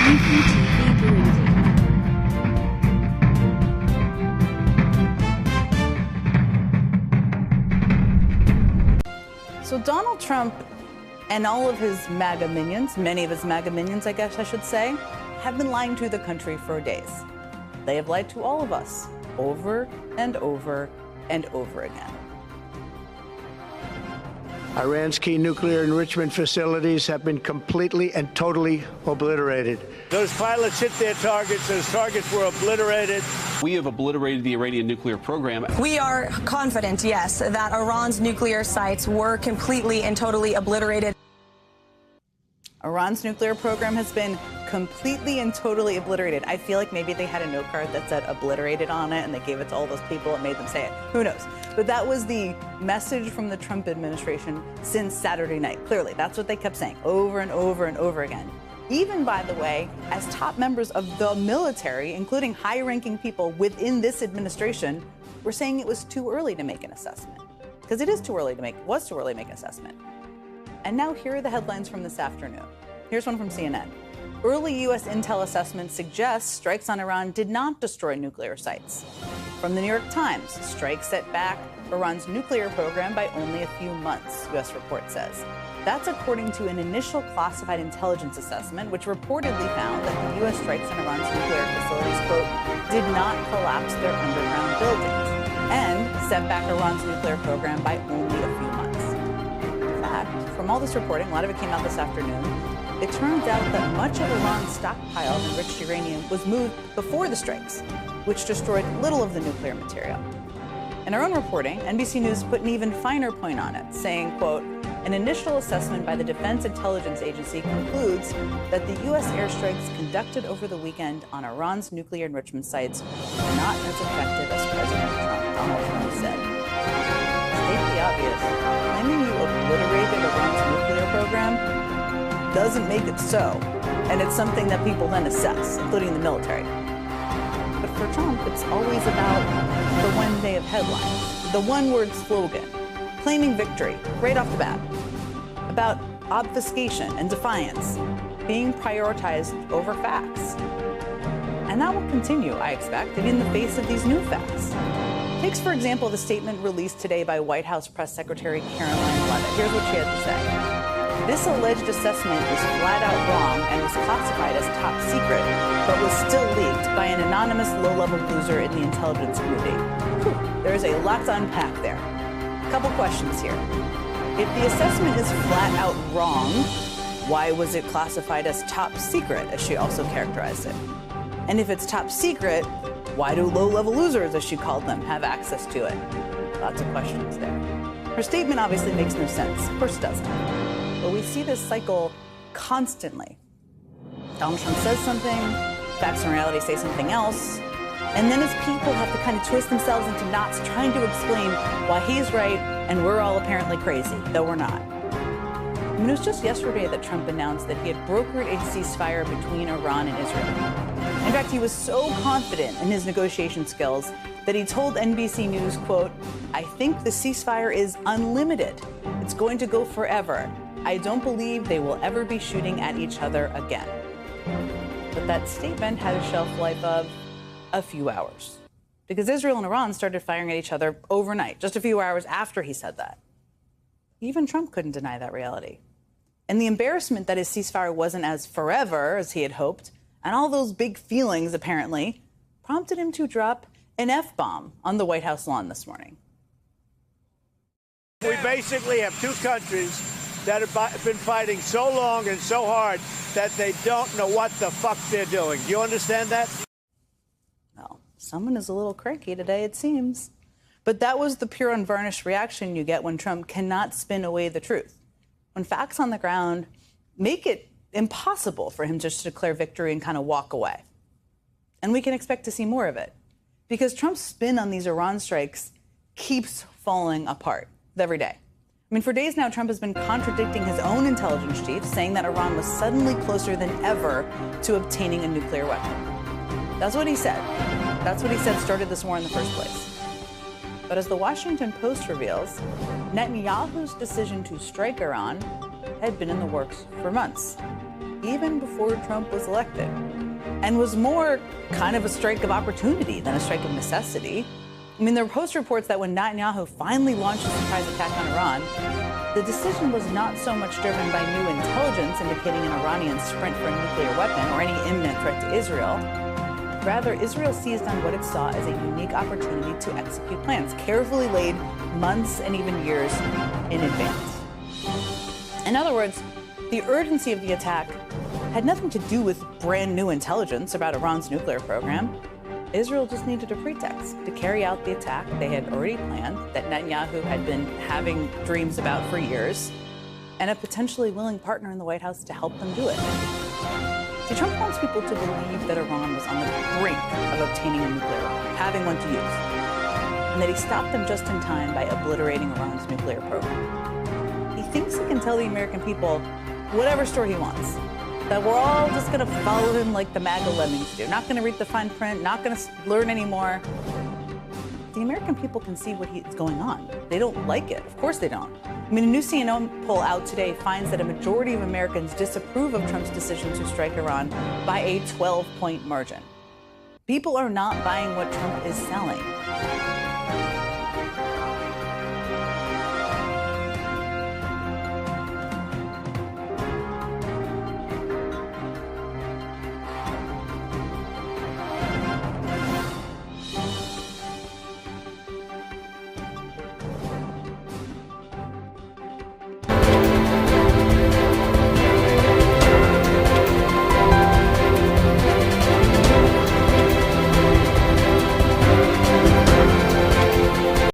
UPTV Burundi. So Donald Trump and all of his MAGA minions, many of his MAGA minions, I guess I should say, have been lying to the country for days. They have lied to all of us over and over and over again. Iran's key nuclear enrichment facilities have been completely and totally obliterated. Those pilots hit their targets. Those targets were obliterated. We have obliterated the Iranian nuclear program. We are confident, yes, that Iran's nuclear sites were completely and totally obliterated. Iran's nuclear program has been completely and totally obliterated. I feel like maybe they had a note card that said obliterated on it and they gave it to all those people and made them say it. Who knows? But that was the message from the Trump administration since Saturday night. Clearly, that's what they kept saying over and over and over again. Even, by the way, as top members of the military, including high-ranking people within this administration, were saying it was too early to make an assessment. Because it was too early to make an assessment. And now here are the headlines from this afternoon. Here's one from CNN. Early U.S. intel assessments suggest strikes on Iran did not destroy nuclear sites. From the New York Times, strikes set back Iran's nuclear program by only a few months, U.S. report says. That's according to an initial classified intelligence assessment, which reportedly found that the U.S. strikes on Iran's nuclear facilities, quote, did not collapse their underground buildings and set back Iran's nuclear program by only a few months. In fact, from all this reporting, a lot of it came out this afternoon, it turns out that much of Iran's stockpile of enriched uranium was moved before the strikes, which destroyed little of the nuclear material. In our own reporting, NBC News put an even finer point on it, saying, quote, an initial assessment by the Defense Intelligence Agency concludes that the U.S. airstrikes conducted over the weekend on Iran's nuclear enrichment sites were not as effective as President Donald Trump said. State the obvious, claiming you obliterated Iran's nuclear program doesn't make it so, and it's something that people then assess, including the military. But for Trump, it's always about the one day of headlines, the one-word slogan, claiming victory right off the bat, about obfuscation and defiance being prioritized over facts. And that will continue, I expect, in the face of these new facts. Takes, for example, the statement released today by White House Press Secretary Caroline Leavitt. Here's what she had to say. This alleged assessment is flat out wrong and was classified as top secret, but was still leaked by an anonymous low-level loser in the intelligence community. Whew, there's a lot to unpack there. A couple questions here. If the assessment is flat out wrong, why was it classified as top secret, as she also characterized it? And if it's top secret, why do low-level losers, as she called them, have access to it? Lots of questions there. Her statement obviously makes no sense. Of course it doesn't. But we see this cycle constantly. Donald Trump says something, facts and reality say something else, and then his people have to kind of twist themselves into knots trying to explain why he's right and we're all apparently crazy, though we're not. I mean, it was just yesterday that Trump announced that he had brokered a ceasefire between Iran and Israel. In fact, he was so confident in his negotiation skills that he told NBC News, quote, I think the ceasefire is unlimited. It's going to go forever. I don't believe they will ever be shooting at each other again. But that statement had a shelf life of a few hours, because Israel and Iran started firing at each other overnight, just a few hours after he said that. Even Trump couldn't deny that reality. And the embarrassment that his ceasefire wasn't as forever as he had hoped, and all those big feelings, apparently, prompted him to drop an F-bomb on the White House lawn this morning. We basically have two countries that have been fighting so long and so hard that they don't know what the fuck they're doing. Do you understand that? Well, someone is a little cranky today, it seems. But that was the pure unvarnished reaction you get when Trump cannot spin away the truth. When facts on the ground make it impossible for him just to declare victory and kind of walk away. And we can expect to see more of it. Because Trump's spin on these Iran strikes keeps falling apart every day. I mean, for days now, Trump has been contradicting his own intelligence chief, saying that Iran was suddenly closer than ever to obtaining a nuclear weapon. That's what he said. That's what he said started this war in the first place. But as the Washington Post reveals, Netanyahu's decision to strike Iran had been in the works for months. even before Trump was elected, and was more kind of a strike of opportunity than a strike of necessity. I mean, there were Post reports that when Netanyahu finally launched a surprise attack on Iran, the decision was not so much driven by new intelligence indicating an Iranian sprint for a nuclear weapon or any imminent threat to Israel. Rather, Israel seized on what it saw as a unique opportunity to execute plans, carefully laid months and even years in advance. In other words, the urgency of the attack had nothing to do with brand new intelligence about Iran's nuclear program. Israel just needed a pretext to carry out the attack they had already planned, that Netanyahu had been having dreams about for years, and a potentially willing partner in the White House to help them do it. See, Trump wants people to believe that Iran was on the brink of obtaining a nuclear weapon, having one to use, and that he stopped them just in time by obliterating Iran's nuclear program. He thinks he can tell the American people whatever story he wants, that we're all just going to follow him like the MAGA lemmings do. Not going to read the fine print, not going to learn anymore. The American people can see what's going on. They don't like it. Of course they don't. I mean, a new CNN poll out today finds that a majority of Americans disapprove of Trump's decision to strike Iran by a 12-point margin. People are not buying what Trump is selling.